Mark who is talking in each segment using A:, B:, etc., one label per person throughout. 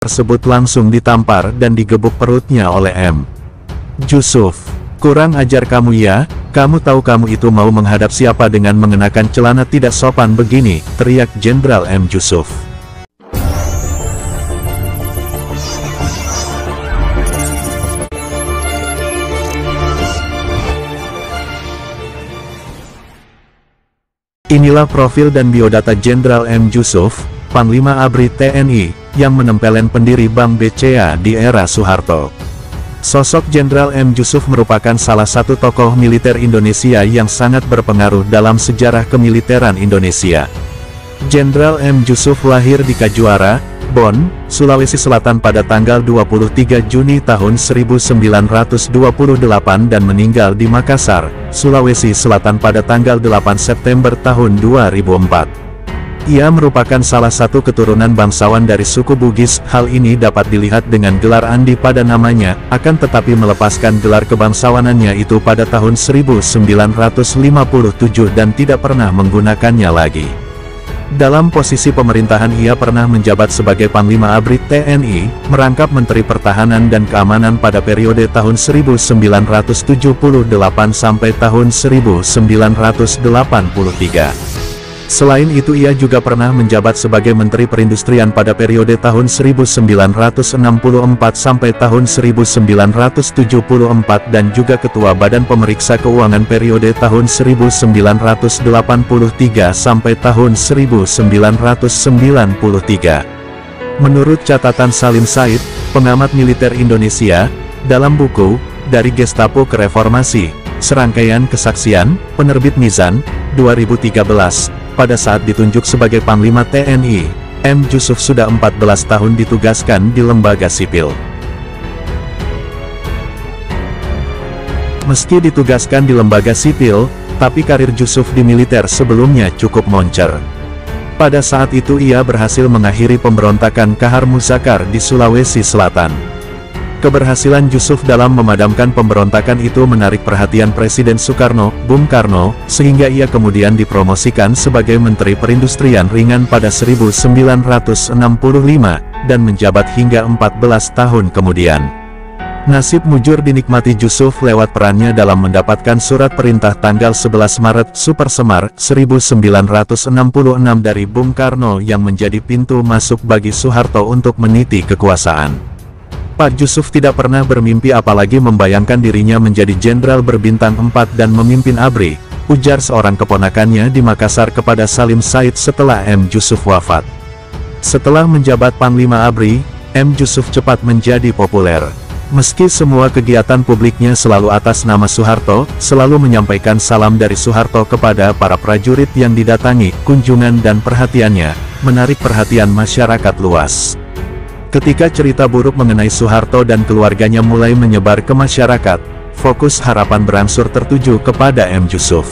A: tersebut langsung ditampar dan digebuk perutnya oleh M. Jusuf. "Kurang ajar kamu ya, kamu tahu kamu itu mau menghadap siapa dengan mengenakan celana tidak sopan begini," teriak Jenderal M. Jusuf. Inilah profil dan biodata Jenderal M. Jusuf, Panglima ABRI TNI, yang menempelkan pendiri Bank BCA di era Soeharto. Sosok Jenderal M. Jusuf merupakan salah satu tokoh militer Indonesia yang sangat berpengaruh dalam sejarah kemiliteran Indonesia. Jenderal M. Jusuf lahir di Kajuara, Bon, Sulawesi Selatan pada tanggal 23 Juni tahun 1928 dan meninggal di Makassar, Sulawesi Selatan pada tanggal 8 September tahun 2004. Ia merupakan salah satu keturunan bangsawan dari suku Bugis. Hal ini dapat dilihat dengan gelar Andi pada namanya, akan tetapi melepaskan gelar kebangsawanannya itu pada tahun 1957 dan tidak pernah menggunakannya lagi. Dalam posisi pemerintahan ia pernah menjabat sebagai Panglima ABRI TNI, merangkap Menteri Pertahanan dan Keamanan pada periode tahun 1978 sampai tahun 1983. Selain itu ia juga pernah menjabat sebagai Menteri Perindustrian pada periode tahun 1964 sampai tahun 1974 dan juga Ketua Badan Pemeriksa Keuangan periode tahun 1983 sampai tahun 1993. Menurut catatan Salim Said, pengamat militer Indonesia, dalam buku Dari Gestapo ke Reformasi, Serangkaian Kesaksian, penerbit Mizan, 2013, pada saat ditunjuk sebagai Panglima TNI, M. Jusuf sudah 14 tahun ditugaskan di lembaga sipil. Meski ditugaskan di lembaga sipil, tapi karir Jusuf di militer sebelumnya cukup moncer. Pada saat itu ia berhasil mengakhiri pemberontakan Kahar Muzakar di Sulawesi Selatan. Keberhasilan Jusuf dalam memadamkan pemberontakan itu menarik perhatian Presiden Soekarno, Bung Karno, sehingga ia kemudian dipromosikan sebagai Menteri Perindustrian Ringan pada 1965, dan menjabat hingga 14 tahun kemudian. Nasib mujur dinikmati Jusuf lewat perannya dalam mendapatkan surat perintah tanggal 11 Maret Super Semar, 1966 dari Bung Karno yang menjadi pintu masuk bagi Soeharto untuk meniti kekuasaan. Pak Jusuf tidak pernah bermimpi apalagi membayangkan dirinya menjadi jenderal berbintang 4 dan memimpin ABRI, ujar seorang keponakannya di Makassar kepada Salim Said setelah M. Jusuf wafat. Setelah menjabat Panglima ABRI, M. Jusuf cepat menjadi populer. Meski semua kegiatan publiknya selalu atas nama Soeharto, selalu menyampaikan salam dari Soeharto kepada para prajurit yang didatangi, kunjungan dan perhatiannya, menarik perhatian masyarakat luas. Ketika cerita buruk mengenai Soeharto dan keluarganya mulai menyebar ke masyarakat, fokus harapan berangsur tertuju kepada M. Jusuf.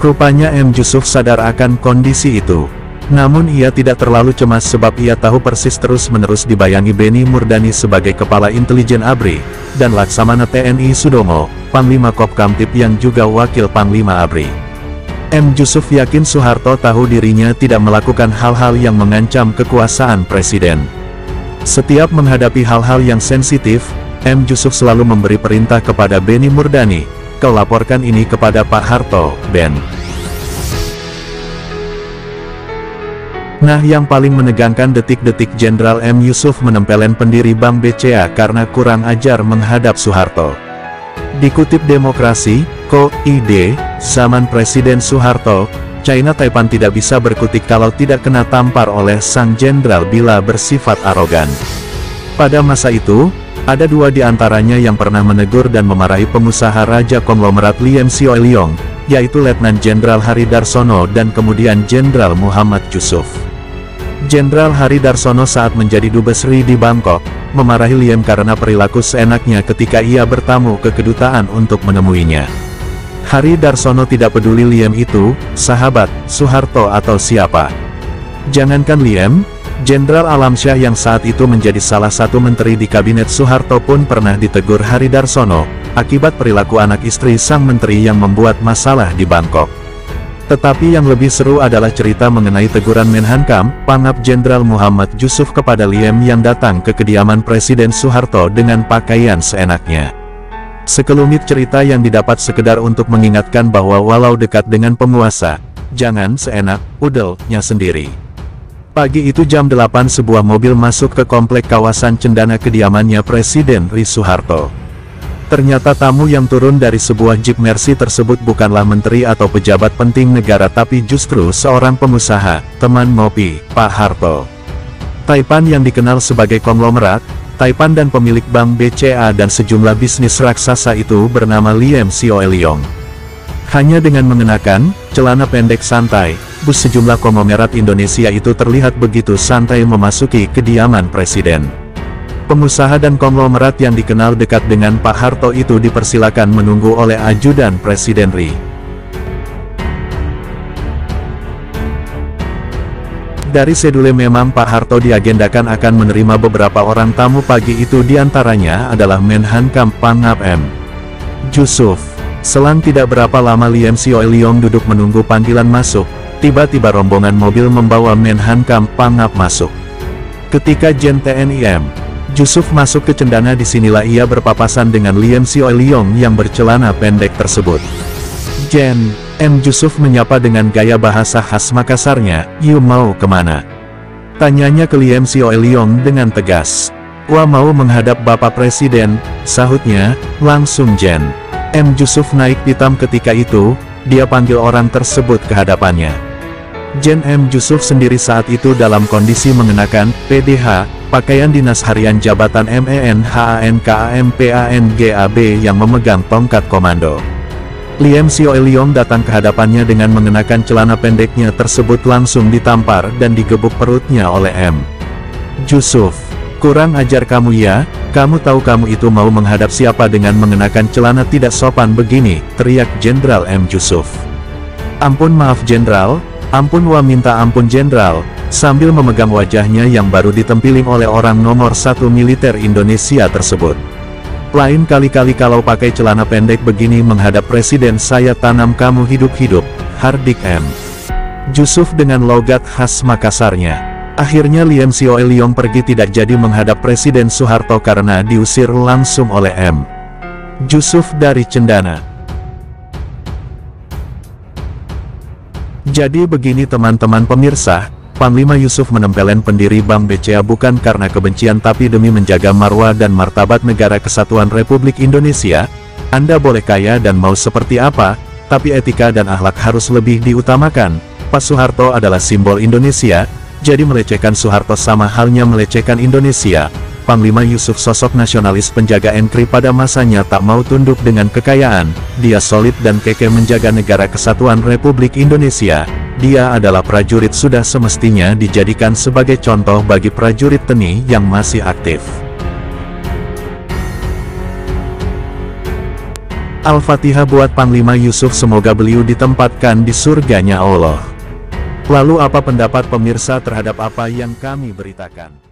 A: Rupanya M. Jusuf sadar akan kondisi itu. Namun ia tidak terlalu cemas sebab ia tahu persis terus-menerus dibayangi Beni Murdani sebagai Kepala Intelijen ABRI, dan Laksamana TNI Sudomo, Panglima Kopkamtib yang juga Wakil Panglima ABRI. M. Jusuf yakin Soeharto tahu dirinya tidak melakukan hal-hal yang mengancam kekuasaan Presiden. Setiap menghadapi hal-hal yang sensitif, M. Jusuf selalu memberi perintah kepada Beni Murdani, "Kau laporkan ini kepada Pak Harto, Ben." Nah, yang paling menegangkan detik-detik Jenderal M. Jusuf menempelkan pendiri Bank BCA karena kurang ajar menghadap Soeharto. Dikutip Demokrasi.co.id, zaman Presiden Soeharto, China Taipan tidak bisa berkutik kalau tidak kena tampar oleh sang jenderal bila bersifat arogan. Pada masa itu, ada dua di antaranya yang pernah menegur dan memarahi pengusaha raja konglomerat Liem Sioe Liong, yaitu Letnan Jenderal Hari Darsono dan kemudian Jenderal Muhammad Jusuf. Jenderal Hari Darsono saat menjadi Dubes RI di Bangkok, memarahi Liem karena perilaku seenaknya ketika ia bertamu ke kedutaan untuk menemuinya. Hari Darsono tidak peduli Liem itu, sahabat, Soeharto atau siapa. Jangankan Liem, Jenderal Alamsyah yang saat itu menjadi salah satu menteri di kabinet Soeharto pun pernah ditegur Hari Darsono, akibat perilaku anak istri sang menteri yang membuat masalah di Bangkok. Tetapi yang lebih seru adalah cerita mengenai teguran Menhankam, Pangap Jenderal Muhammad Jusuf kepada Liem yang datang ke kediaman Presiden Soeharto dengan pakaian seenaknya. Sekelumit cerita yang didapat sekedar untuk mengingatkan bahwa walau dekat dengan penguasa, jangan seenak udelnya sendiri. Pagi itu jam 8 sebuah mobil masuk ke komplek kawasan Cendana kediamannya Presiden RI Soeharto. Ternyata tamu yang turun dari sebuah Jeep Mercy tersebut bukanlah menteri atau pejabat penting negara tapi justru seorang pengusaha, teman ngopi, Pak Harto. Taipan yang dikenal sebagai konglomerat, Taipan dan pemilik Bank BCA dan sejumlah bisnis raksasa itu bernama Liem Sioe Liong. Hanya dengan mengenakan celana pendek santai, bus sejumlah konglomerat Indonesia itu terlihat begitu santai memasuki kediaman Presiden. Pengusaha dan konglomerat yang dikenal dekat dengan Pak Harto itu dipersilakan menunggu oleh ajudan Presiden RI. Dari sedule memang Pak Harto diagendakan akan menerima beberapa orang tamu pagi itu, diantaranya adalah Menhankam Pangap M. Jusuf. Selang tidak berapa lama Liem Sioe Liong duduk menunggu panggilan masuk, tiba-tiba rombongan mobil membawa Menhankam Pangap masuk. Ketika Jen TNI M. Jusuf masuk ke Cendana, disinilah ia berpapasan dengan Liem Sioe Liong yang bercelana pendek tersebut. Jen M. Jusuf menyapa dengan gaya bahasa khas Makassarnya, "You mau kemana?" Tanyanya ke Liem Sioe Liong dengan tegas. "Wah, mau menghadap Bapak Presiden," sahutnya. Langsung Jen M. Jusuf naik pitam. Ketika itu, dia panggil orang tersebut ke hadapannya. Jen M. Jusuf sendiri saat itu dalam kondisi mengenakan PDH, pakaian dinas harian jabatan MENHANKAMPANGAB yang memegang tongkat komando. Liem Sioe Liong datang ke hadapannya dengan mengenakan celana pendeknya tersebut, langsung ditampar dan digebuk perutnya oleh M. Jusuf. "Kurang ajar kamu ya, kamu tahu kamu itu mau menghadap siapa dengan mengenakan celana tidak sopan begini?" teriak Jenderal M. Jusuf. "Ampun, maaf Jenderal, ampun, wah minta ampun Jenderal," sambil memegang wajahnya yang baru ditempiling oleh orang nomor 1 militer Indonesia tersebut. "Lain kali-kali kalau pakai celana pendek begini menghadap Presiden saya tanam kamu hidup-hidup," hardik M. Jusuf dengan logat khas Makassarnya. Akhirnya Liem Sioe Liong pergi tidak jadi menghadap Presiden Soeharto karena diusir langsung oleh M. Jusuf dari Cendana. Jadi begini teman-teman pemirsa, Panglima Yusuf menempelkan pendiri Bank BCA bukan karena kebencian tapi demi menjaga marwah dan martabat Negara Kesatuan Republik Indonesia. Anda boleh kaya dan mau seperti apa, tapi etika dan akhlak harus lebih diutamakan. Pak Soeharto adalah simbol Indonesia, jadi melecehkan Soeharto sama halnya melecehkan Indonesia. Panglima Yusuf sosok nasionalis penjaga NKRI pada masanya tak mau tunduk dengan kekayaan. Dia solid dan kekeh menjaga Negara Kesatuan Republik Indonesia. Dia adalah prajurit, sudah semestinya dijadikan sebagai contoh bagi prajurit TNI yang masih aktif. Al-Fatihah buat Panglima Yusuf, semoga beliau ditempatkan di surganya Allah. Lalu apa pendapat pemirsa terhadap apa yang kami beritakan?